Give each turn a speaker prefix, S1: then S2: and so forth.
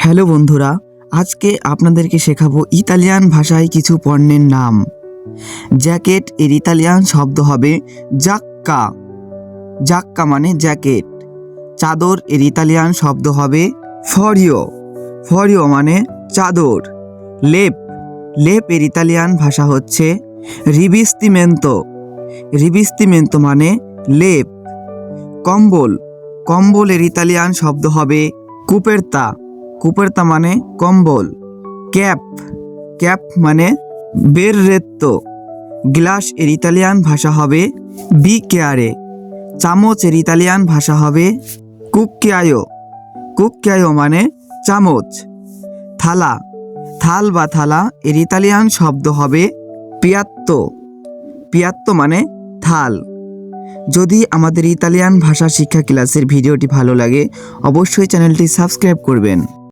S1: Hello বন্ধুরা, আজকে আপনাদেরকে শেখাবো ইতালিয়ান ভাষায় কিছু পণ্যের নাম। জ্যাকেট এর ইতালিয়ান শব্দ হবে জাক্কা। জাক্কা মানে জ্যাকেট। চাদর এর ইতালিয়ান শব্দ হবে ফরিও। ফরিও মানে চাদর। লেপ লেপ এর ইতালিয়ান ভাষা হচ্ছে রিভিস্তিমেন্তো। রিভিস্তিমেন্তো মানে লেপ। কম্বল কম্বল এর ইতালিয়ান শব্দ হবে কুপেরতা। কুপেরতা মানে কম্বল। ক্যাপ ক্যাপ মানে বেররেত্তো। গ্লাস এর ইতালিয়ান ভাষা হবে বিকেয়ারে। চামচ এর ইতালিয়ান ভাষা হবে কুক্কিয়ায়ো। কুক্কিয়ায়ো মানে চামচ। থালা থাল বা থালা এর ইতালিয়ান শব্দ হবে পিয়াত্তো। পিয়াত্তো মানে থাল। যদি আমাদের ইতালিয়ান ভাষা শিক্ষা ক্লাসের ভিডিওটি ভালো লাগে, অবশ্যই চ্যানেলটি সাবস্ক্রাইব করবেন।